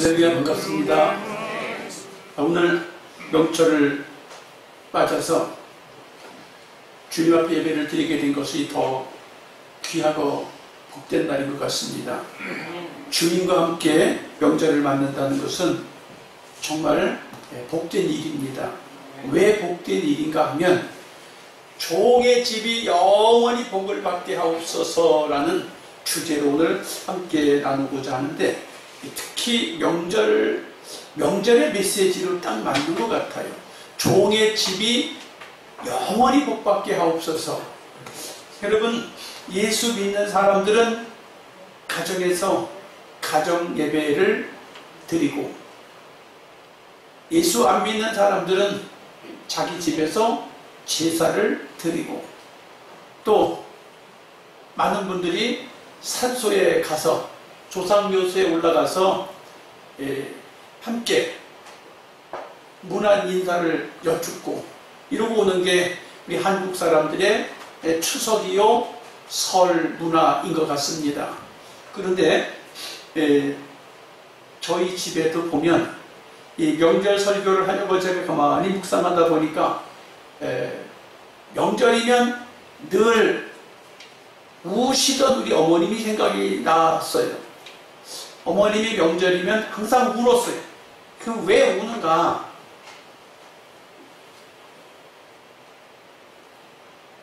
할렐루야, 반갑습니다. 오늘 명절을 맞아서 주님 앞에 예배를 드리게 된 것이 더 귀하고 복된 날인 것 같습니다. 주님과 함께 명절을 맞는다는 것은 정말 복된 일입니다. 왜 복된 일인가 하면 종의 집이 영원히 복을 받게 하옵소서라는 주제로 오늘 함께 나누고자 하는데, 특히 명절의 메시지로 딱 맞는 것 같아요. 종의 집이 영원히 복받게 하옵소서. 여러분, 예수 믿는 사람들은 가정에서 가정 예배를 드리고, 예수 안 믿는 사람들은 자기 집에서 제사를 드리고, 또 많은 분들이 산소에 가서 조상묘소에 올라가서 함께 문안 인사를 여쭙고 이러고 오는 게 우리 한국 사람들의 추석이요 설 문화인 것 같습니다. 그런데 저희 집에도 보면 이 명절 설교를 하려고 제가 가만히 묵상하다 보니까 명절이면 늘 우시던 우리 어머님이 생각이 났어요. 어머님이 명절이면 항상 울었어요. 그 왜 우는가?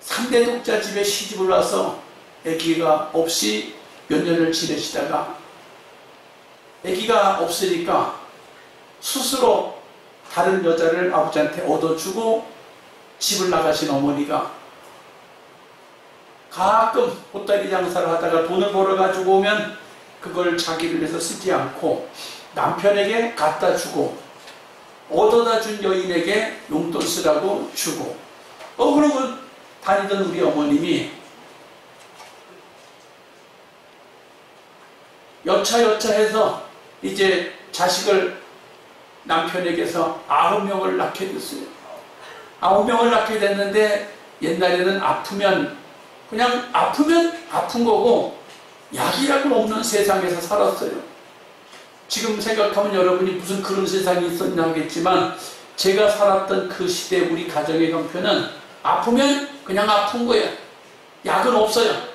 3대 독자 집에 시집을 와서 아기가 없이 몇 년을 지내시다가 아기가 없으니까 스스로 다른 여자를 아버지한테 얻어주고 집을 나가신 어머니가 가끔 보따리 장사를 하다가 돈을 벌어가지고 오면 그걸 자기를 위해서 쓰지 않고 남편에게 갖다 주고, 얻어다 준 여인에게 용돈 쓰라고 주고, 그러고 다니던 우리 어머님이 여차여차해서 이제 자식을 남편에게서 9명을 낳게 됐어요. 9명을 낳게 됐는데, 옛날에는 아프면 아픈 거고 약이라고는 없는 세상에서 살았어요. 지금 생각하면 여러분이 무슨 그런 세상이 있었냐 하겠지만, 제가 살았던 그 시대 우리 가정의 형편은 아프면 그냥 아픈 거예요. 약은 없어요.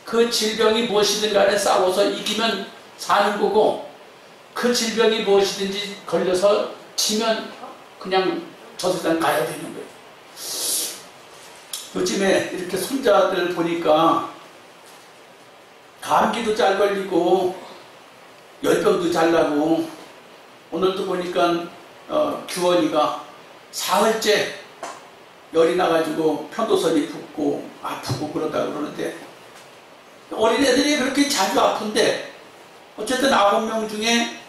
그 질병이 무엇이든 간에 싸워서 이기면 사는 거고, 그 질병이 무엇이든지 걸려서 지면 그냥 저 세상 가야 되는 거예요. 요즘에 이렇게 손자들 보니까 감기도 잘 걸리고 열병도 잘 나고, 오늘도 보니까 규원이가 사흘째 열이 나가지고 편도선이 붓고 아프고 그러다 그러는데, 어린애들이 그렇게 자주 아픈데 어쨌든 9명 중에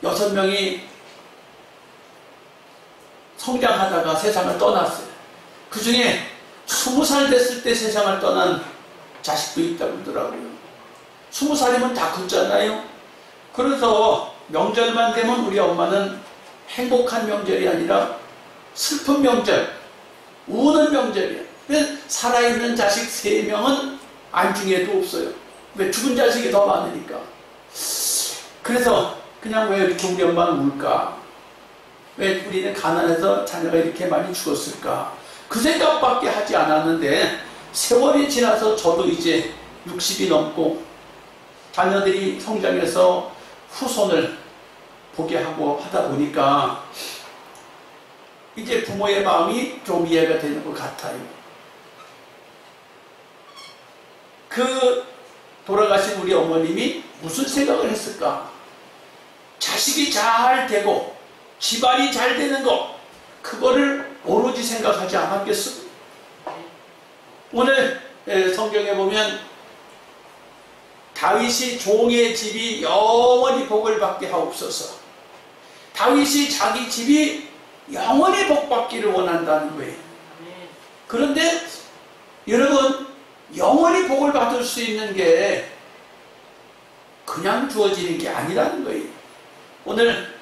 6명이 성장하다가 세상을 떠났어요. 그 중에 20살 됐을 때 세상을 떠난 자식도 있다고 그러더라고요. 20살이면 다 컸잖아요. 그래서 명절만 되면 우리 엄마는 행복한 명절이 아니라 슬픈 명절, 우는 명절이에요. 그래서 살아있는 자식 3명은 안중에도 없어요. 왜? 죽은 자식이 더 많으니까. 그래서 그냥 왜 이렇게 우리 엄마는 울까? 왜 우리는 가난해서 자녀가 이렇게 많이 죽었을까? 그 생각밖에 하지 않았는데, 세월이 지나서 저도 이제 60이 넘고 자녀들이 성장해서 후손을 보게 하고 하다 보니까 이제 부모의 마음이 좀 이해가 되는 것 같아요. 그 돌아가신 우리 어머님이 무슨 생각을 했을까? 자식이 잘 되고 집안이 잘 되는 거, 그거를 오로지 생각하지 않았겠습니까? 오늘 성경에 보면 다윗이 종의 집이 영원히 복을 받게 하옵소서. 다윗이 자기 집이 영원히 복받기를 원한다는 거예요. 그런데 여러분, 영원히 복을 받을 수 있는 게 그냥 주어지는 게 아니라는 거예요. 오늘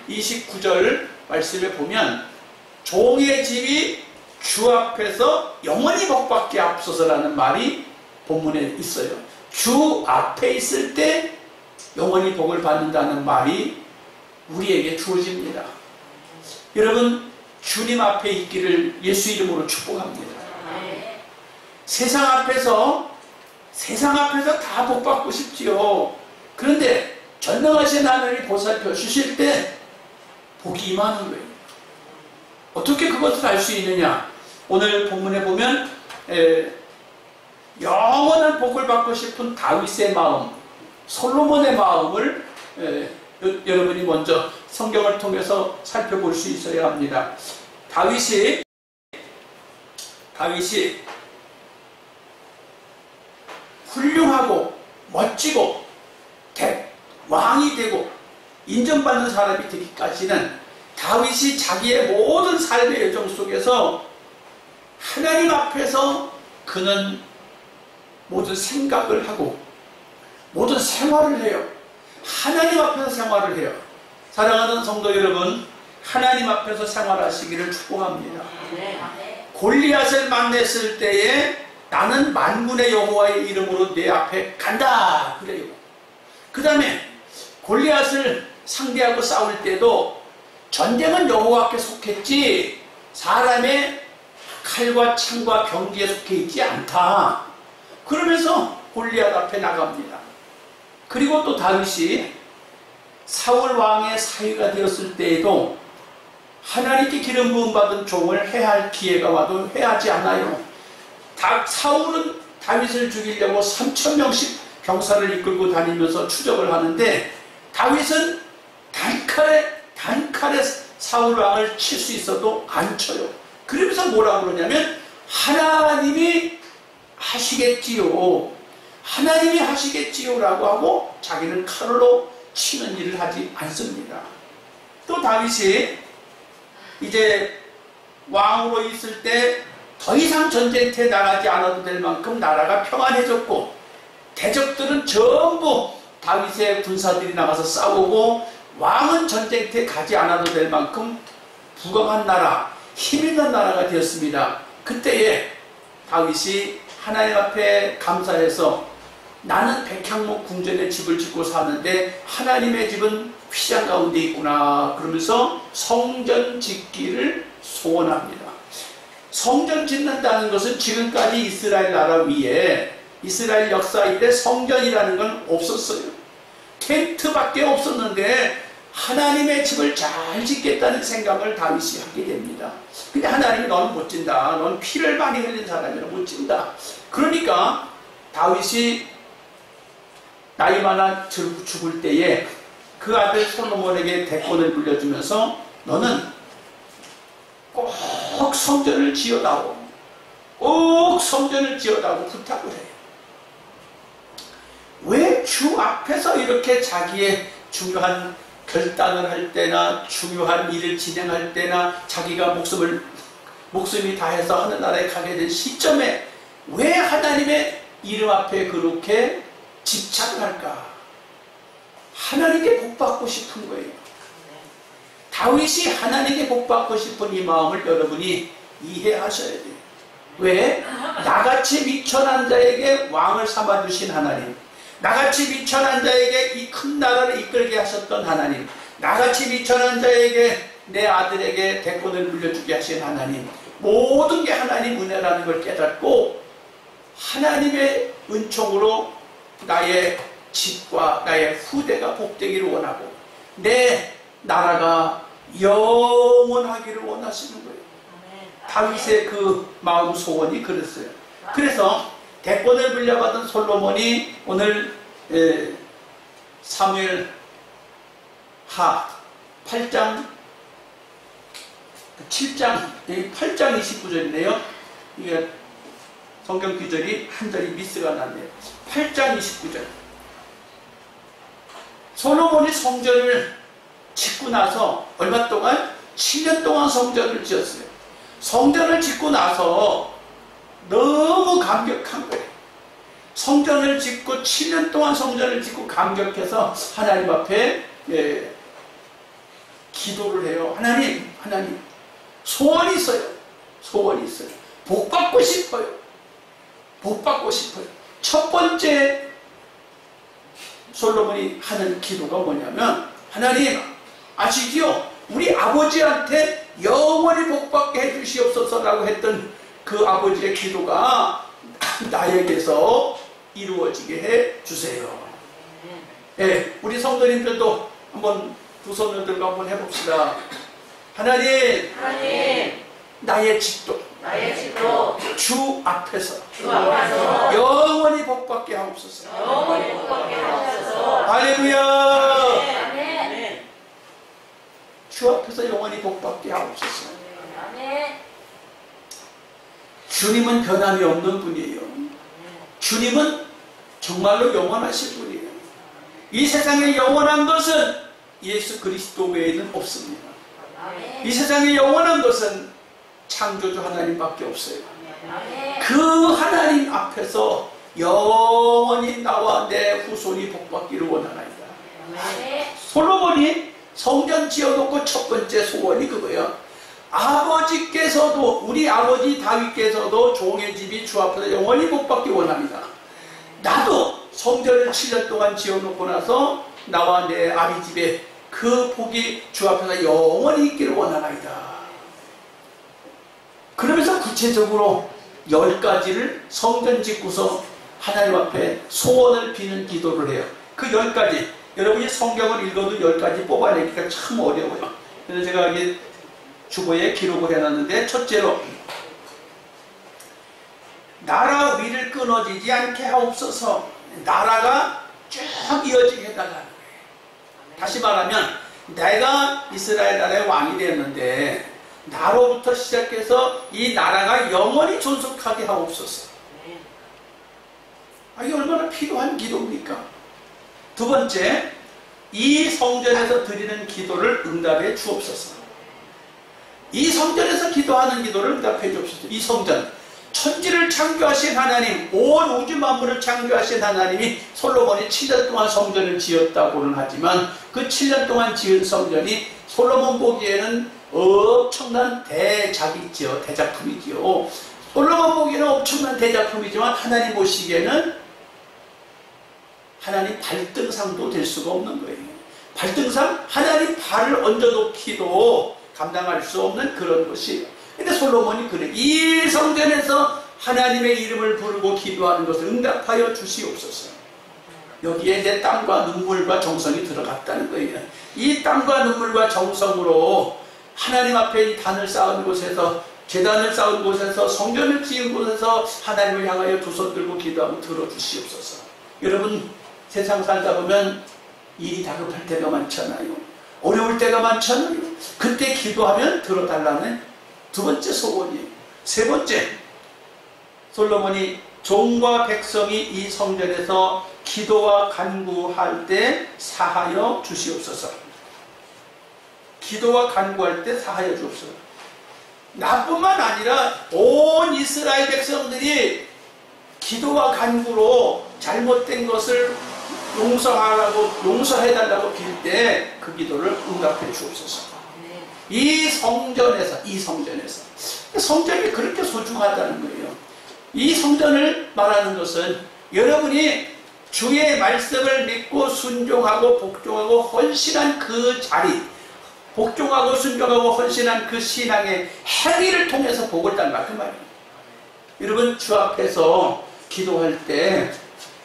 29절 말씀에 보면 종의 집이 주 앞에서 영원히 복받게 하옵소서라는 말이 본문에 있어요. 주 앞에 있을 때 영원히 복을 받는다는 말이 우리에게 주어집니다. 여러분, 주님 앞에 있기를 예수 이름으로 축복합니다. 세상 앞에서 다 복받고 싶지요. 그런데 전능하신 하나님이 보살펴 주실 때 복이 임하는 거예요. 어떻게 그것을 알 수 있느냐? 오늘 본문에 보면 영원한 복을 받고 싶은 다윗의 마음, 솔로몬의 마음을 여러분이 먼저 성경을 통해서 살펴볼 수 있어야 합니다. 다윗이 훌륭하고 멋지고 왕이 되고 인정받는 사람이 되기까지는 다윗이 자기의 모든 삶의 여정 속에서 하나님 앞에서 그는 모든 생각을 하고 모든 생활을 해요. 하나님 앞에서 생활을 해요. 사랑하는 성도 여러분, 하나님 앞에서 생활하시기를 축복합니다. 골리앗을 만났을 때에 나는 만군의 여호와의 이름으로 내 앞에 간다 그래요. 그 다음에 골리앗을 상대하고 싸울 때도 전쟁은 여호와께 속했지 사람의 칼과 창과 병기에 속해 있지 않다. 그러면서 골리앗 앞에 나갑니다. 그리고 또 다윗이 사울 왕의 사위가 되었을 때에도 하나님께 기름 부음 받은 종을 해할 기회가 와도 해하지 않아요. 사울은 다윗을 죽이려고 3,000명씩 병사를 이끌고 다니면서 추적을 하는데 다윗은 단칼에 사울 왕을 칠 수 있어도 안 쳐요. 그러면서 뭐라고 그러냐면 하나님이 하시겠지요. 하나님이 하시겠지요 라고 하고 자기는 칼로 치는 일을 하지 않습니다. 또 다윗이 이제 왕으로 있을 때 더 이상 전쟁터에 나가지 않아도 될 만큼 나라가 평안해졌고 대적들은 전부 다윗의 군사들이 나가서 싸우고 왕은 전쟁터에 가지 않아도 될 만큼 부강한 나라, 힘있는 나라가 되었습니다. 그때에 다윗이 하나님 앞에 감사해서 나는 백향목 궁전에 집을 짓고 사는데 하나님의 집은 휘장 가운데 있구나 그러면서 성전 짓기를 소원합니다. 성전 짓는다는 것은 지금까지 이스라엘 나라 위에 이스라엘 역사 이래 성전이라는 건 없었어요. 텐트밖에 없었는데 하나님의 집을 잘 짓겠다는 생각을 다윗이 하게 됩니다. 근데 하나님이 너는 못 짓는다. 넌 피를 많이 흘린 사람이라 못 짓는다. 그러니까 다윗이 나이 많아 죽을 때에 그 아들 솔로몬에게 대권을 물려주면서 너는 꼭 성전을 지어다오. 꼭 성전을 지어다오 부탁을 해요. 왜 주 앞에서 이렇게 자기의 중요한 결단을 할 때나 중요한 일을 진행할 때나 자기가 목숨이 다해서 하늘나라에 가게 된 시점에 왜 하나님의 이름 앞에 그렇게 집착을 할까? 하나님께 복받고 싶은 거예요. 다윗이 하나님께 복받고 싶은 이 마음을 여러분이 이해하셔야 돼요. 왜? 나같이 미천한 자에게 왕을 삼아주신 하나님, 나같이 미천한 자에게 이 큰 나라를 이끌게 하셨던 하나님, 나같이 미천한 자에게 내 아들에게 대권을 물려주게 하신 하나님, 모든 게 하나님 은혜라는 걸 깨닫고 하나님의 은총으로 나의 집과 나의 후대가 복되기를 원하고 내 나라가 영원하기를 원하시는 거예요. 다윗의 그 마음 소원이 그랬어요. 그래서 대권을 물려받은 솔로몬이 오늘 사무엘 하 8장 8장 29절이네요. 이게 성경 구절이 한 절이 미스가 났네요. 8장 29절. 솔로몬이 성전을 짓고 나서 얼마 동안? 7년 동안 성전을 지었어요. 성전을 짓고 나서 너무 감격한 거예요. 성전을 짓고 7년 동안 성전을 짓고 감격해서 하나님 앞에 기도를 해요. 하나님 소원이 있어요. 소원이 있어요. 복 받고 싶어요. 복 받고 싶어요. 첫 번째 솔로몬이 하는 기도가 뭐냐면, 하나님 아시지요? 우리 아버지한테 영원히 복받게 해주시옵소서라고 했던 그 아버지의 기도가 나에게서 이루어지게 해주세요. 예, 우리 성도님들도 한번 두 손을 들고 한번 해봅시다. 하나님, 나의 집도 주 앞에서 영원히 복받게 하옵소서. 할렐루야. 주 앞에서 영원히 복받게 하옵소서. 주님은 변함이 없는 분이에요. 주님은 정말로 영원하신 분이에요. 이 세상에 영원한 것은 예수 그리스도 외에는 없습니다. 이 세상에 영원한 것은 창조주 하나님밖에 없어요. 그 하나님 앞에서 영원히 나와 내 후손이 복받기를 원하나이다. 솔로몬이 성전 지어놓고 첫 번째 소원이 그거예요. 아버지께서도, 우리 아버지 다윗께서도 종의 집이 주 앞에서 영원히 복받기 원합니다. 나도 성전을 7년 동안 지어놓고 나서 나와 내 아비 집에 그 복이 주 앞에서 영원히 있기를 원하나이다. 그러면서 구체적으로 10가지를 성전 짓고서 하나님 앞에 소원을 비는 기도를 해요. 그 10가지, 여러분이 성경을 읽어도 10가지 뽑아내기가 참 어려워요. 그래서 제가 여기 주보에 기록을 해놨는데, 첫째로 나라 위를 끊어지지 않게 하옵소서. 나라가 쭉 이어지게 해달라는 거예요. 다시 말하면 내가 이스라엘 나라의 왕이 되었는데 나로부터 시작해서 이 나라가 영원히 존속하게 하옵소서. 이게 얼마나 필요한 기도입니까? 두 번째, 이 성전에서 드리는 기도를 응답해 주옵소서. 이 성전에서 기도하는 기도를 응답해 주옵소서. 이 성전, 천지를 창조하신 하나님, 온 우주 만물을 창조하신 하나님이 솔로몬이 7년 동안 성전을 지었다고는 하지만 그 7년 동안 지은 성전이 솔로몬 보기에는 엄청난 대작이지요. 대작품이지요. 솔로몬 보기에는 엄청난 대작품이지만 하나님 보시기에는 하나님 발등상도 될 수가 없는 거예요. 발등상, 하나님 발을 얹어놓기도 감당할 수 없는 그런 것이에요. 근데 솔로몬이 그래, 이 성전에서 하나님의 이름을 부르고 기도하는 것을 응답하여 주시옵소서. 여기에 내 땀과 눈물과 정성이 들어갔다는 거예요. 이 땀과 눈물과 정성으로 하나님 앞에 이 단을 쌓은 곳에서, 제단을 쌓은 곳에서, 성전을 지은 곳에서 하나님을 향하여 두 손 들고 기도하고 들어주시옵소서. 여러분, 세상 살다 보면 일이 다급할 때가 많잖아요. 어려울 때가 많잖아요. 그때 기도하면 들어달라는 두 번째 소원이에요. 세 번째, 솔로몬이 종과 백성이 이 성전에서 기도와 간구할 때 사하여 주시옵소서. 기도와 간구할 때 사하여 주옵소서. 나뿐만 아니라 온 이스라엘 백성들이 기도와 간구로 잘못된 것을 용서해달라고 빌 때 그 기도를 응답해 주옵소서. 이 성전에서 성전이 그렇게 소중하다는 거예요. 이 성전을 말하는 것은 여러분이 주의 말씀을 믿고 순종하고 복종하고 헌신한 그 자리, 복종하고 순종하고 헌신한 그 신앙의 행위를 통해서 복을 달라, 그 말이에요. 여러분, 주 앞에서 기도할 때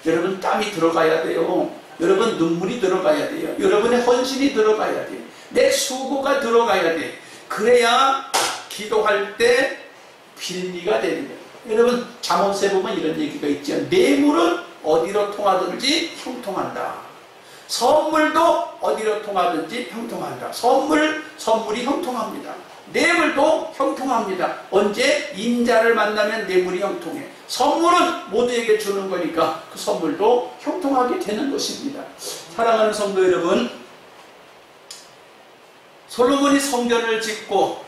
여러분 땀이 들어가야 돼요. 여러분 눈물이 들어가야 돼요. 여러분의 헌신이 들어가야 돼요. 내 수고가 들어가야 돼. 그래야 기도할 때 빌미가 되는 거예요. 여러분, 잠언서에 보면 이런 얘기가 있죠. 뇌물은 어디로 통하든지 형통한다. 선물도 어디로 통하든지 형통한다. 선물이 형통합니다. 뇌물도 형통합니다. 언제? 인자를 만나면 뇌물이 형통해. 선물은 모두에게 주는 거니까 그 선물도 형통하게 되는 것입니다. 사랑하는 성도 여러분, 솔로몬이 성전을 짓고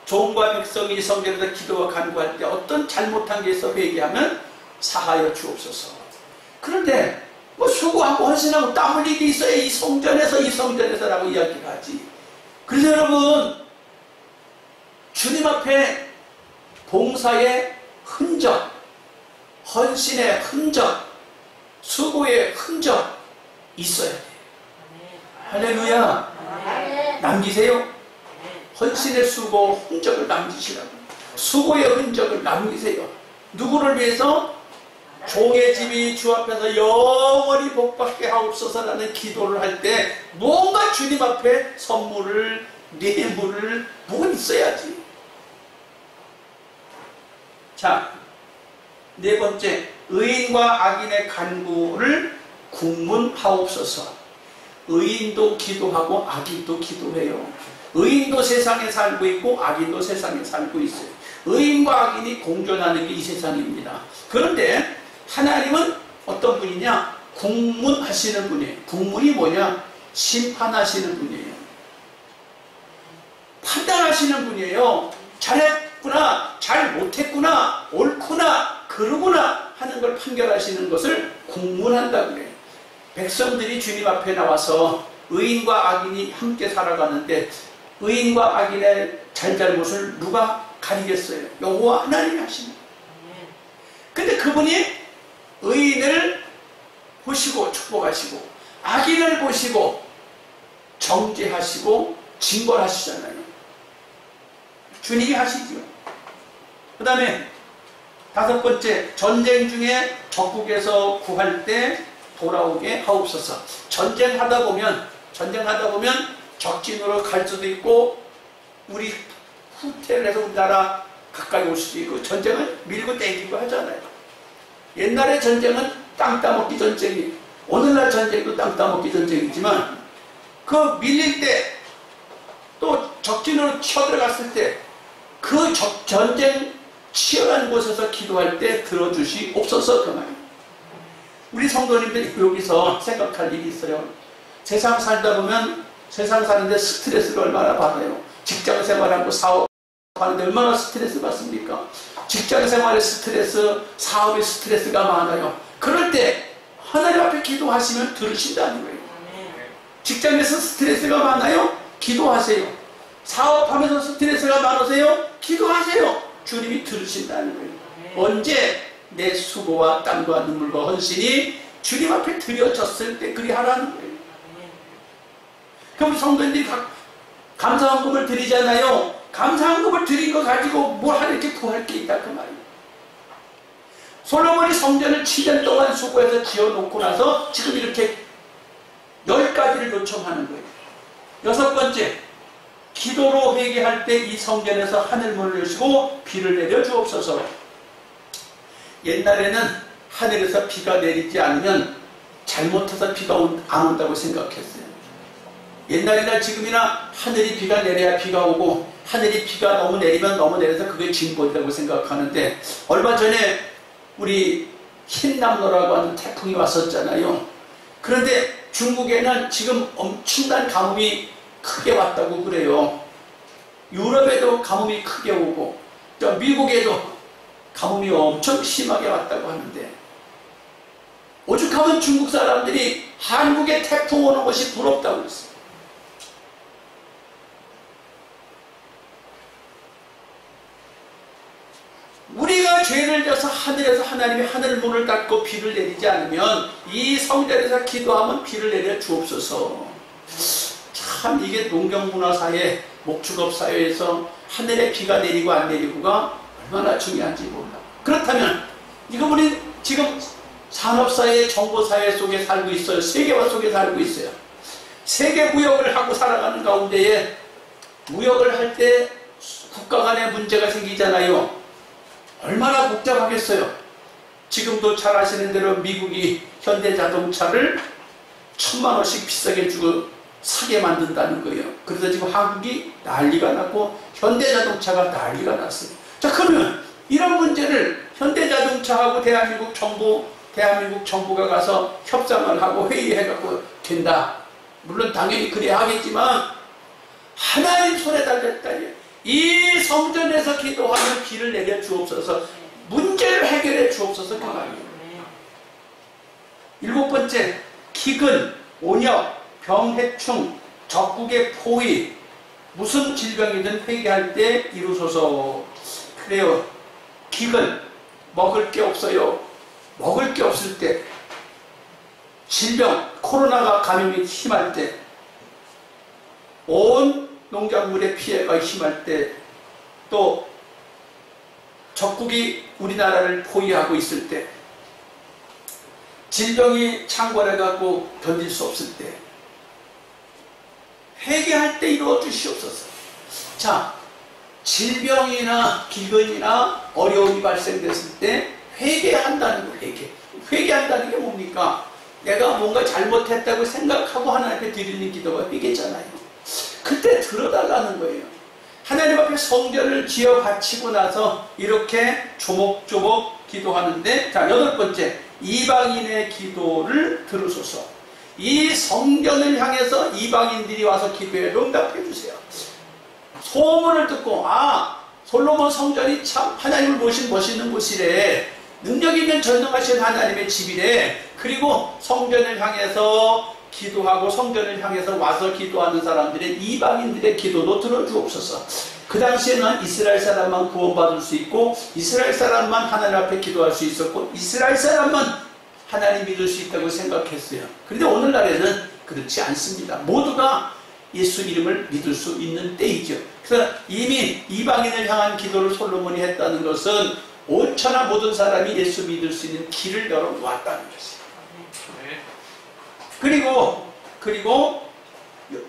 종과 백성이 성전에서 기도와 간구할 때 어떤 잘못한 게 있어 회개하면 사하여 주옵소서. 그런데 뭐 수고하고 헌신하고 땀 흘리게 있어야 이 성전에서라고 이야기를 하지. 그래서 여러분, 주님 앞에 봉사의 흔적, 헌신의 흔적, 수고의 흔적, 있어야 돼요. 할렐루야. 남기세요. 헌신의 수고 흔적을 남기시라고. 수고의 흔적을 남기세요. 누구를 위해서? 종의 집이 주 앞에서 영원히 복받게 하옵소서라는 기도를 할 때 뭔가 주님 앞에 선물을, 뇌물을 뭐가 있어야지. 자, 네 번째, 의인과 악인의 간구를 국문하옵소서. 의인도 기도하고 악인도 기도해요. 의인도 세상에 살고 있고 악인도 세상에 살고 있어요. 의인과 악인이 공존하는 게 이 세상입니다. 그런데 하나님은 어떤 분이냐? 국문하시는 분이에요. 국문이 뭐냐? 심판하시는 분이에요. 판단하시는 분이에요. 잘했구나, 잘 못했구나, 옳구나, 그러구나 하는 걸 판결하시는 것을 국문한다고 그래요. 백성들이 주님 앞에 나와서 의인과 악인이 함께 살아가는데 의인과 악인의 잘잘못을 누가 가리겠어요? 여호와 하나님이 하시는 거예요. 근데 그분이 의인을 보시고 축복하시고 악인을 보시고 정죄하시고 징벌하시잖아요. 주님이 하시죠. 그 다음에 다섯 번째, 전쟁 중에 적국에서 구할 때 돌아오게 하옵소서. 전쟁하다 보면 적진으로 갈 수도 있고 우리 후퇴를 해서 우리나라 가까이 올 수도 있고 전쟁은 밀고 땡기고 하잖아요. 옛날의 전쟁은 땅 따먹기 전쟁이, 오늘날 전쟁도 땅 따먹기 전쟁이지만 그 밀릴 때 또 적진으로 쳐들어갔을 때 그 전쟁 치열한 곳에서 기도할 때 들어주시옵소서 그 말이에요. 우리 성도님들이 여기서 생각할 일이 있어요. 세상 살다 보면 세상 사는데 스트레스를 얼마나 받아요. 직장 생활하고 사업하는데 얼마나 스트레스 받습니까? 직장 생활의 스트레스, 사업의 스트레스가 많아요. 그럴 때 하나님 앞에 기도하시면 들으신다는 거예요. 직장에서 스트레스가 많아요? 기도하세요. 사업하면서 스트레스가 많으세요? 기도하세요. 주님이 들으신다는 거예요. 언제? 내 수고와 땀과 눈물과 헌신이 주님 앞에 드려졌을 때 그리 하라는 거예요. 그럼 성도님들이 감사헌금을 드리잖아요. 감사헌금을 드린 거 가지고 뭘 이렇게 구할 게 있다 그 말이에요. 솔로몬이 성전을 7년 동안 수고해서 지어놓고 나서 지금 이렇게 10가지를 요청하는 거예요. 여섯 번째, 기도로 회개할 때 이 성전에서 하늘문을 여시고 비를 내려 주옵소서. 옛날에는 하늘에서 비가 내리지 않으면 잘못해서 비가 안 온다고 생각했어요. 옛날이나 지금이나 하늘이 비가 내려야 비가 오고 하늘이 비가 너무 내리면 너무 내려서 그게 징벌이라고 생각하는데 얼마 전에 우리 흰남노라고 하는 태풍이 왔었잖아요. 그런데 중국에는 지금 엄청난 가뭄이 크게 왔다고 그래요. 유럽에도 가뭄이 크게 오고 미국에도 가뭄이 엄청 심하게 왔다고 하는데 오죽하면 중국 사람들이 한국에 태풍 오는 것이 부럽다고 했어요. 우리가 죄를 져서 하늘에서 하나님이 하늘 문을 닫고 비를 내리지 않으면 이 성전에서 기도하면 비를 내려 주옵소서. 참 이게 농경문화사회, 목축업사회에서 하늘에 비가 내리고 안 내리고가 얼마나 중요한지 몰라. 그렇다면 이거 우리 지금 산업사회, 정보사회 속에 살고 있어요. 세계화 속에 살고 있어요. 세계 무역을 하고 살아가는 가운데에 무역을 할 때 국가 간에 문제가 생기잖아요. 얼마나 복잡하겠어요. 지금도 잘 아시는 대로 미국이 현대자동차를 1000만 원씩 비싸게 주고 사게 만든다는 거예요. 그래서 지금 한국이 난리가 났고 현대자동차가 난리가 났어요. 자, 그러면 이런 문제를 현대자동차하고 대한민국 정부가 가서 협상을 하고 회의해갖고 된다. 물론 당연히 그래야 하겠지만 하나님 손에 달렸다. 이 성전에서 기도하면 비를 내려 주옵소서. 문제를 해결해 주옵소서 그 말이에요. 일곱 번째, 기근, 온역, 병해충, 적국의 포위, 무슨 질병이든 회개할 때 이루소서. 그래요. 기근, 먹을 게 없어요. 먹을 게 없을 때 질병, 코로나가 감염이 심할 때, 온 농작물의 피해가 심할 때, 또 적국이 우리나라를 포위하고 있을 때, 질병이 창궐해갖고 견딜 수 없을 때, 회개할 때 이루어 주시옵소서. 자, 질병이나 기근이나 어려움이 발생됐을 때 회개한다는 거예요. 회개한다는 게 뭡니까? 내가 뭔가 잘못했다고 생각하고 하나님 앞에 드리는 기도가 회개잖아요. 그때 들어달라는 거예요. 하나님 앞에 성전을 지어 바치고 나서 이렇게 조목조목 기도하는데, 자, 8번째, 이방인의 기도를 들으소서. 이 성전을 향해서 이방인들이 와서 기도해도 응답해 주세요. 소문을 듣고, 아, 솔로몬 성전이 참 하나님을 모신 멋있는 곳이래, 능력 있는 전능하신 하나님의 집이래. 그리고 성전을 향해서 기도하고 성전을 향해서 와서 기도하는 사람들의, 이방인들의 기도도 들어주옵소서. 그 당시에는 이스라엘 사람만 구원받을 수 있고, 이스라엘 사람만 하나님 앞에 기도할 수 있었고, 이스라엘 사람만 하나님 믿을 수 있다고 생각했어요. 그런데 오늘날에는 그렇지 않습니다. 모두가 예수 이름을 믿을 수 있는 때이죠. 그래서 이미 이방인을 향한 기도를 솔로몬이 했다는 것은 온천하 모든 사람이 예수 믿을 수 있는 길을 열어놓았다는 것이에요. 그리고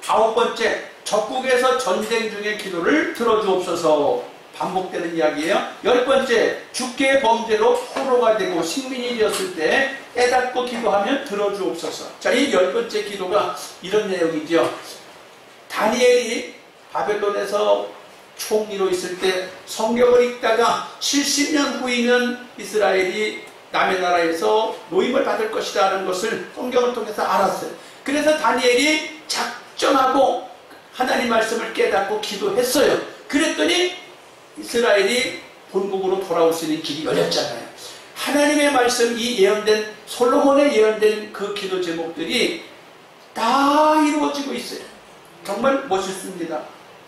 9번째, 적국에서 전쟁 중의 기도를 들어주옵소서. 반복되는 이야기예요. 10번째, 주께 범죄로 포로가 되고 식민이 되었을 때 깨닫고 기도하면 들어주옵소서. 자, 이 10번째 기도가 이런 내용이죠. 다니엘이 바벨론에서 총리로 있을 때 성경을 읽다가 70년 후이면 이스라엘이 남의 나라에서 노임을 받을 것이다 하는 것을 성경을 통해서 알았어요. 그래서 다니엘이 작정하고 하나님 말씀을 깨닫고 기도했어요. 그랬더니 이스라엘이 본국으로 돌아올 수 있는 길이 열렸잖아요. 하나님의 말씀, 이 예언된, 솔로몬의 예언된 그 기도 제목들이 다 이루어지고 있어요. 정말 멋있습니다.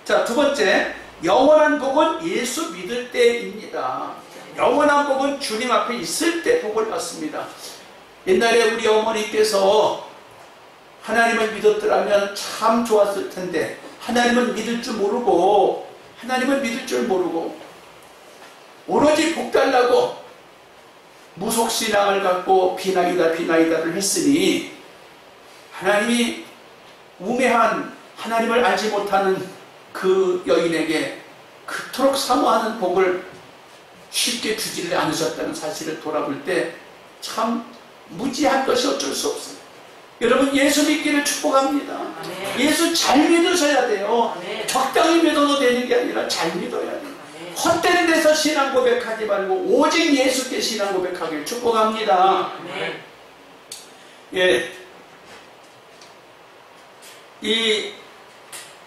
자, 2번째, 영원한 복은 예수 믿을 때입니다. 영원한 복은 주님 앞에 있을 때 복을 받습니다. 옛날에 우리 어머니께서 하나님을 믿었더라면 참 좋았을 텐데, 하나님을 믿을 줄 모르고 오로지 복 달라고 무속신앙을 갖고 비나이다를 했으니, 하나님이 우매한, 하나님을 알지 못하는 그 여인에게 그토록 사모하는 복을 쉽게 주지를 않으셨다는 사실을 돌아볼 때 참 무지한 것이 어쩔 수 없어요. 여러분, 예수 믿기를 축복합니다. 아멘. 예수 잘 믿으셔야 돼요. 아멘. 적당히 믿어도 되는 게 아니라 잘 믿어야 돼요. 헛되는 데서 신앙 고백하지 말고 오직 예수께 신앙 고백하기를 축복합니다. 아멘. 예, 이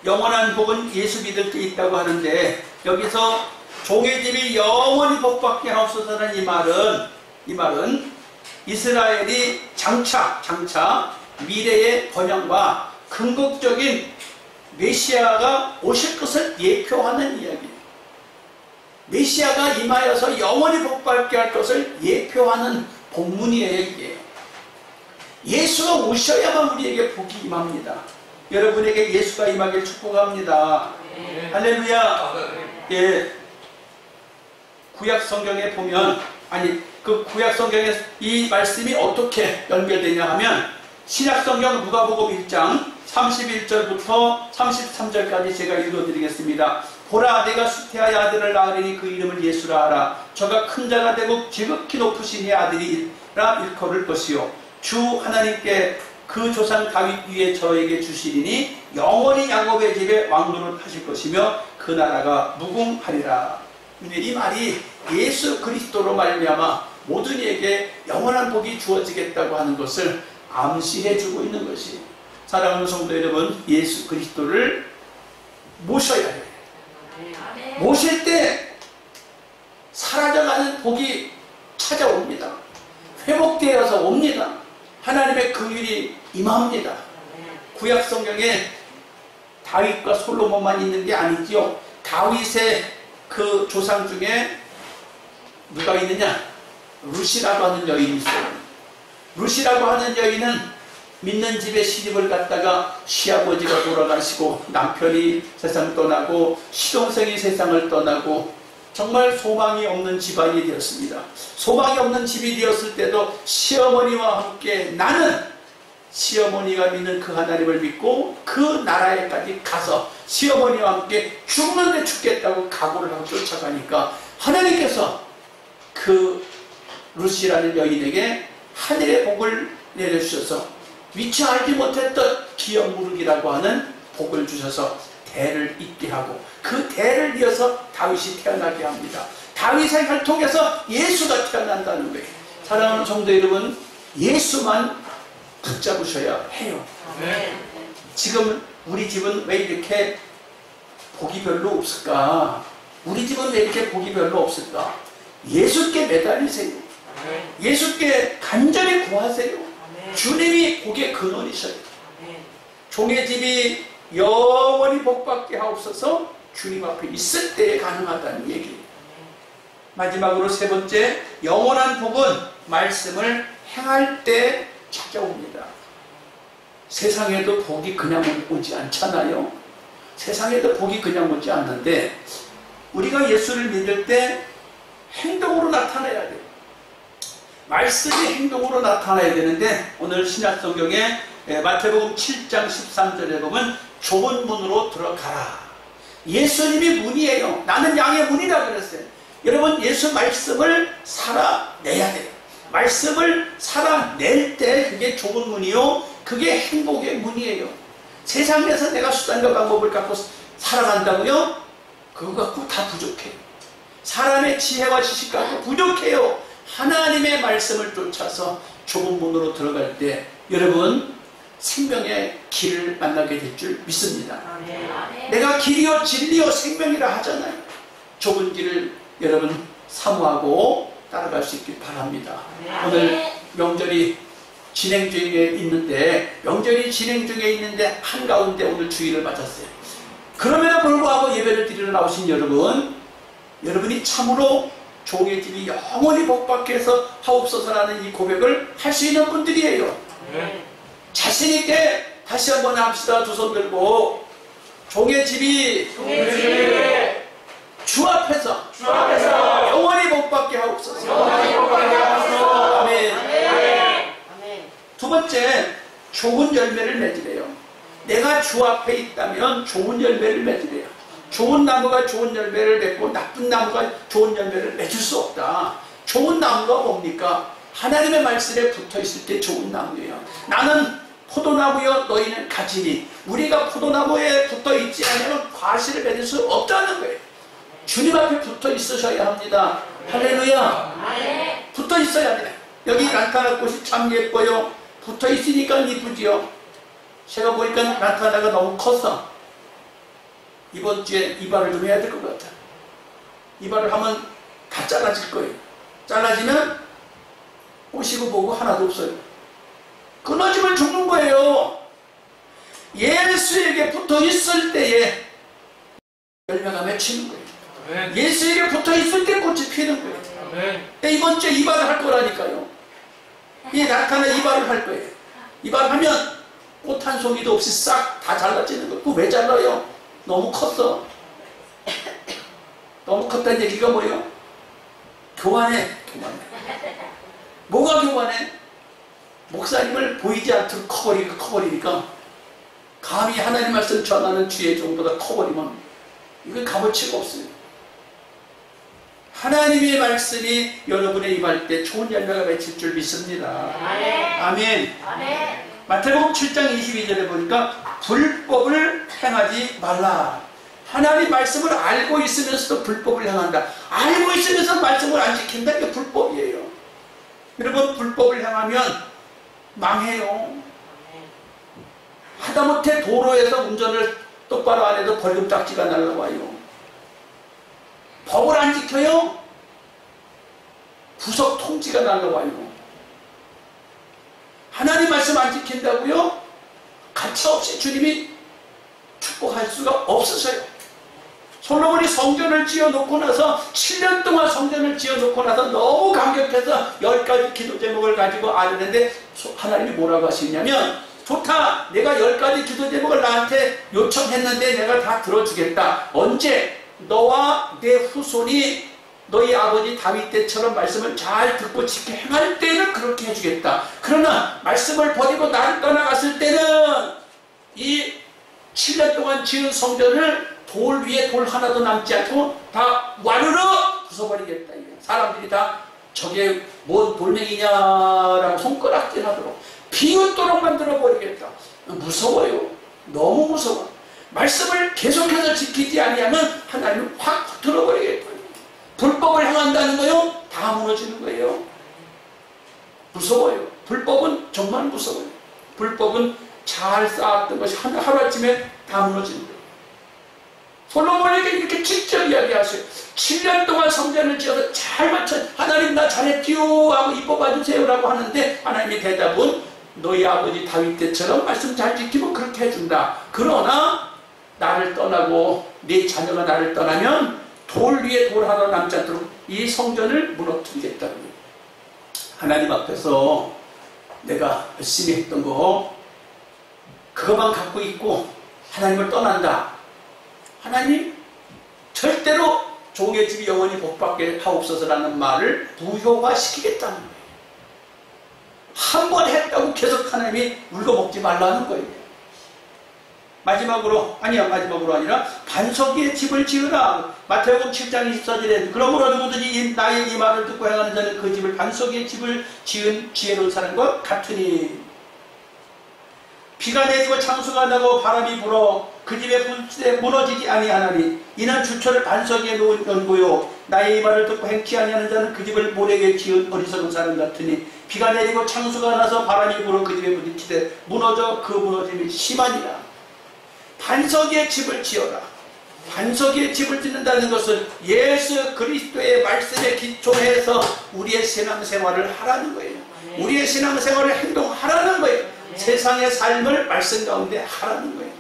영원한 복은 예수 믿을 때 있다고 하는데, 여기서 종의 집이 영원히 복받게 하옵소서는 이 말은 이스라엘이 장차 미래의 번영과 궁극적인 메시아가 오실 것을 예표하는 이야기예요. 메시아가 임하여서 영원히 복받게 할 것을 예표하는 본문이에요. 이게 예수가 오셔야만 우리에게 복이 임합니다. 여러분에게 예수가 임하길 축복합니다. 네. 할렐루야. 예, 구약 성경에 보면, 그 구약 성경에 이 말씀이 어떻게 연결되냐 하면, 신약 성경 누가복음 1장 31절부터 33절까지 제가 읽어드리겠습니다. 보라, 내가 수태하여 아들을 낳으리니 그 이름을 예수라 하라. 저가 큰 자가 되고 지극히 높으신 이 아들이라 일컬을 것이요, 주 하나님께 그 조상 다윗 위에 저에게 주시리니 영원히 야곱의 집에 왕노릇 하실 것이며 그 나라가 무궁하리라. 이 말이 예수 그리스도로 말미암아 모든 이에게 영원한 복이 주어지겠다고 하는 것을 암시해주고 있는 것이, 사랑하는 성도 여러분, 예수 그리스도를 모셔야 해요. 모실 때 사라져가는 복이 찾아옵니다. 회복되어서 옵니다. 하나님의 긍휼이 임합니다. 구약 성경에 다윗과 솔로몬만 있는 게 아니지요. 다윗의 그 조상 중에 누가 있느냐? 룻이라고 하는 여인이 있어요. 룻이라고 하는 여인은 믿는 집에 시집을 갔다가 시아버지가 돌아가시고 남편이 세상을 떠나고 시동생이 세상을 떠나고 정말 소망이 없는 집안이 되었습니다. 소망이 없는 집이 되었을 때도 시어머니와 함께 나는 시어머니가 믿는 그 하나님을 믿고 그 나라에까지 가서 시어머니와 함께 죽는데 죽겠다고 각오를 하고 쫓아가니까 하나님께서 그 루시라는 여인에게 하늘의 복을 내려주셔서 미처 알지 못했던 기업무르기라고 하는 복을 주셔서 대를 잇게 하고 그 대를 이어서 다윗이 태어나게 합니다. 다윗의 혈통에서 예수가 태어난다는 거예요. 사랑하는 성도 여러분, 예수만 붙잡으셔야 해요. 지금 우리 집은 왜 이렇게 복이 별로 없을까? 우리 집은 왜 이렇게 복이 별로 없을까? 예수께 매달리세요. 예수께 간절히 구하세요. 주님이 복의 근원이셔요. 종의 집이 영원히 복받게 하옵소서. 주님 앞에 있을 때에 가능하다는 얘기예요. 마지막으로 세 번째, 영원한 복은 말씀을 행할 때 찾아옵니다. 세상에도 복이 그냥 오지 않잖아요. 세상에도 복이 그냥 오지 않는데 우리가 예수를 믿을 때 행동으로 나타나야 돼요. 말씀이 행동으로 나타나야 되는데 오늘 신약성경에 마태복음 7장 13절에 보면 좁은 문으로 들어가라. 예수님이 문이에요. 나는 양의 문이라 그랬어요. 여러분, 예수 말씀을 살아내야 돼요. 말씀을 살아낼 때 그게 좁은 문이요, 그게 행복의 문이에요. 세상에서 내가 수단과 방법을 갖고 살아간다고요? 그거 갖고 다 부족해요. 사람의 지혜와 지식 갖고 부족해요. 하나님의 말씀을 쫓아서 좁은 문으로 들어갈 때 여러분 생명의 길을 만나게 될 줄 믿습니다. 내가 길이요 진리요 생명이라 하잖아요. 좁은 길을 여러분 사모하고 따라갈 수 있길 바랍니다. 오늘 명절이 진행 중에 있는데 한가운데 오늘 주일을 맞았어요. 그럼에도 불구하고 예배를 드리러 나오신 여러분이 참으로 종의 집이 영원히 복받게 해서 하옵소서라는 이 고백을 할 수 있는 분들이에요. 자신있게 다시 한번 합시다. 두 손 들고 종의 집이 주 앞에서 영원히 복받게 하옵소서. 아멘. 두 번째, 좋은 열매를 맺으래요. 내가 주 앞에 있다면 좋은 열매를 맺으래요. 좋은 나무가 좋은 열매를 맺고 나쁜 나무가 좋은 열매를 맺을 수 없다. 좋은 나무가 뭡니까? 하나님의 말씀에 붙어있을 때 좋은 나무예요. 나는 포도나무여 너희는 가지니. 우리가 포도나무에 붙어있지 않으면 과실을 맺을 수 없다는 거예요. 주님 앞에 붙어 있으셔야 합니다. 할렐루야. 붙어 있어야 돼요. 여기 나타나 꽃이 참 예뻐요. 붙어 있으니까 이쁘지요. 제가 보니까 나타나가 너무 컸어. 이번 주에 이발을 좀 해야 될 것 같아. 이발을 하면 다 잘라질 거예요. 잘라지면 오시고 보고 하나도 없어요. 끊어지면 죽는 거예요. 예수에게 붙어 있을 때에 열매가 맺히는 거예요. 예수에게 붙어 있을 때 꽃이 피는 거예요. 이번 주에 이발을 할 거라니까요. 이 나타나 이발을 할 거예요. 이발하면 꽃 한 송이도 없이 싹 다 잘라지는 거예요. 또 왜 잘라요? 너무 컸어. 너무 컸다는 얘기가 뭐예요? 교만해. 뭐가 교만해? 목사님을 보이지 않도록 커버리니까 감히 하나님 말씀 전하는 주의 종보다 커버리면 이건 값어치가 없어요. 하나님의 말씀이 여러분의 임할 때 좋은 열매가 맺힐 줄 믿습니다. 아멘. 마태복음 7장 22절에 보니까 불법을 행하지 말라. 하나님 말씀을 알고 있으면서도 불법을 행한다. 알고 있으면서 말씀을 안 지킨다. 이게 불법이에요. 여러분, 불법을 행하면 망해요. 하다못해 도로에서 운전을 똑바로 안 해도 벌금 딱지가 날라와요. 법을 안 지켜요? 구속 통지가 날라와요. 하나님 말씀 안 지킨다고요? 가차없이 주님이 축복할 수가 없으세요. 솔로몬이 성전을 지어놓고 나서 7년 동안 성전을 지어놓고 나서 너무 감격해서 10가지 기도 제목을 가지고 아뢰는데 하나님이 뭐라고 하시냐면 좋다. 내가 10가지 기도 제목을 나한테 요청했는데 내가 다 들어주겠다. 언제? 너와 내 후손이 너희 아버지 다윗 때처럼 말씀을 잘 듣고 지켜 행할 때는 그렇게 해주겠다. 그러나 말씀을 버리고 나를 떠나갔을 때는 이 7년 동안 지은 성전을 돌 위에 돌 하나도 남지 않고 다 와르르 부숴버리겠다. 사람들이 다 저게 뭔 돌멩이냐라고 손가락질 하도록 비웃도록 만들어버리겠다. 무서워요. 너무 무서워. 말씀을 계속해서 지키지 아니하면 하나님은 확 들어버리겠다. 불법을 행한다는 거요? 다 무너지는 거예요. 무서워요. 불법은 정말 무서워요. 불법은 잘 쌓았던 것이 하루아침에 다 무너지는 거예요. 솔로몬에게 이렇게 직접 이야기하세요. 7년 동안 성전을 지어서 잘 맞춰 하나님 나 잘했지요 하고 이뻐 봐주세요 라고 하는데 하나님의 대답은 너희 아버지 다윗 때처럼 말씀 잘 지키면 그렇게 해준다. 그러나 나를 떠나고 네 자녀가 나를 떠나면 돌 위에 돌 하나 남지 않도록 이 성전을 무너뜨리겠다고. 하나님 앞에서 내가 열심히 했던 거 그것만 갖고 있고 하나님을 떠난다. 하나님 절대로 종의 집이 영원히 복받게 하옵소서라는 말을 무효화시키겠다는 거예요. 한 번 했다고 계속 하나님이 울거먹지 말라는 거예요. 마지막으로 아니라 반석 위에 집을 지으라. 마태복음 7장 24절에 그러므로 누구든지 나의 이 말을 듣고 행하는 자는 그 집을 반석 위에 집을 지은 지혜로운 사람과 같으니 비가 내리고 창수가 나고 바람이 불어 그 집에 불때 무너지지 아니하나니 이는 주초를 반석 위에 놓은 연고요 나의 이 말을 듣고 행치 아니하는 자는 그 집을 모래 위에 지은 어리석은 사람 같으니 비가 내리고 창수가 나서 바람이 불어 그 집에 부딪히되 무너져 그 무너짐이 심하니라. 반석 위에 집을 지어라. 반석 위에 집을 짓는다는 것은 예수 그리스도의 말씀에 기초해서 우리의 신앙생활을 하라는 거예요. 우리의 신앙생활을 행동하라는 거예요. 세상의 삶을 말씀 가운데 하라는 거예요.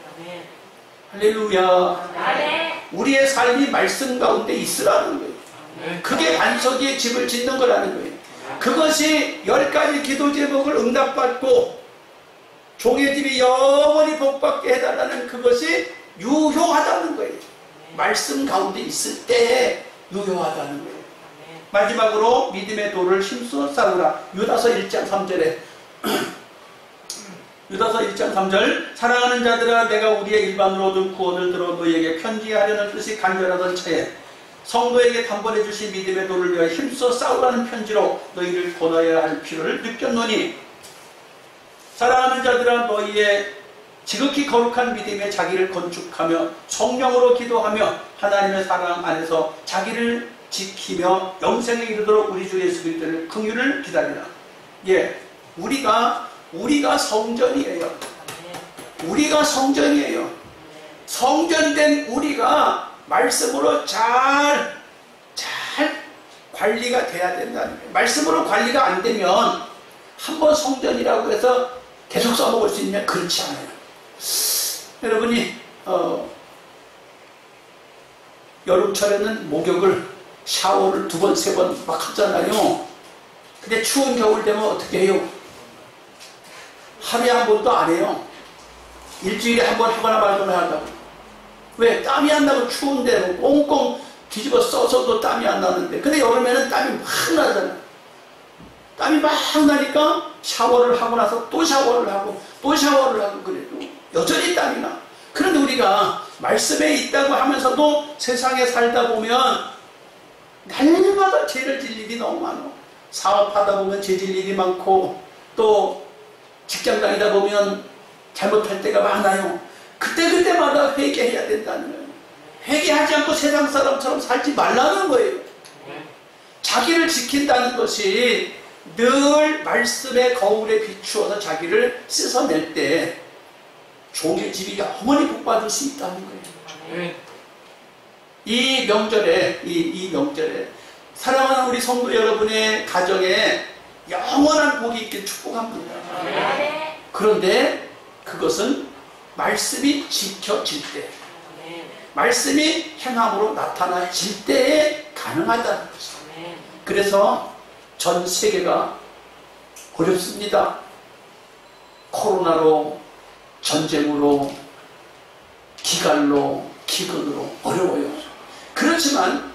할렐루야. 우리의 삶이 말씀 가운데 있으라는 거예요. 그게 반석 위에 집을 짓는 거라는 거예요. 그것이 10가지 기도 제목을 응답받고 종의 집이 영원히 복받게 해달라는 그것이 유효하다는 거예요. 말씀 가운데 있을 때 유효하다는 거예요. 마지막으로 믿음의 도를 힘써 싸우라. 유다서 1장 3절에 유다서 1장 3절 사랑하는 자들아 내가 우리의 일반으로 얻은 구원을 들어 너희에게 편지하려는 뜻이 간절하던 차에 성도에게 단번에 주신 믿음의 도를 위하여 힘써 싸우라는 편지로 너희를 권하여야 할 필요를 느꼈노니 사랑하는 자들아 너희의 지극히 거룩한 믿음에 자기를 건축하며 성령으로 기도하며 하나님의 사랑 안에서 자기를 지키며 영생에 이르도록 우리 주 예수 그리스도의 긍휼을 기다리라. 예, 우리가 성전이에요. 우리가 성전이에요. 성전된 우리가 말씀으로 잘 관리가 돼야 된다는 거예요. 말씀으로 관리가 안 되면 한번 성전이라고 해서 계속 써먹을 수 있냐? 그렇지 않아요. 여러분이 여름철에는 목욕을 샤워를 2번, 3번 막 하잖아요. 근데 추운 겨울 되면 어떻게 해요? 하루에 한 번도 안 해요. 일주일에 한 번 하거나 말거나 하다고. 왜? 땀이 안 나고 추운데 꽁꽁 뒤집어 써서도 땀이 안 나는데 근데 여름에는 땀이 막 나잖아요. 땀이 막 나니까 샤워를 하고 나서 또 샤워를 하고 또 샤워를 하고 그래도 여전히 땀이 나. 그런데 우리가 말씀에 있다고 하면서도 세상에 살다 보면 날마다 죄를 질 일이 너무 많아. 사업하다 보면 죄 질 일이 많고 또 직장 다니다 보면 잘못할 때가 많아요. 그때마다 회개해야 된다는 거예요. 회개하지 않고 세상 사람처럼 살지 말라는 거예요. 자기를 지킨다는 것이 늘 말씀의 거울에 비추어서 자기를 씻어낼 때 종의 집이 영원히 복받을 수 있다는 거예요. 이 명절에 사랑하는 우리 성도 여러분의 가정에 영원한 복이 있길 축복합니다. 그런데 그것은 말씀이 지켜질 때, 말씀이 행함으로 나타나질 때에 가능하다는 것이죠. 그래서 전 세계가 어렵습니다. 코로나로, 전쟁으로, 기갈로, 기근으로 어려워요. 그렇지만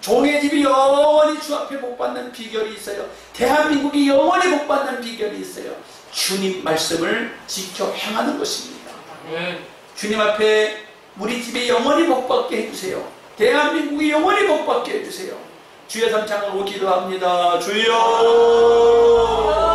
종의 집이 영원히 주 앞에 복 받는 비결이 있어요. 대한민국이 영원히 복 받는 비결이 있어요. 주님 말씀을 지켜 행하는 것입니다. 주님 앞에 우리 집이 영원히 복 받게 해주세요. 대한민국이 영원히 복 받게 해주세요. 주여 삼창하고 기도합니다. 주여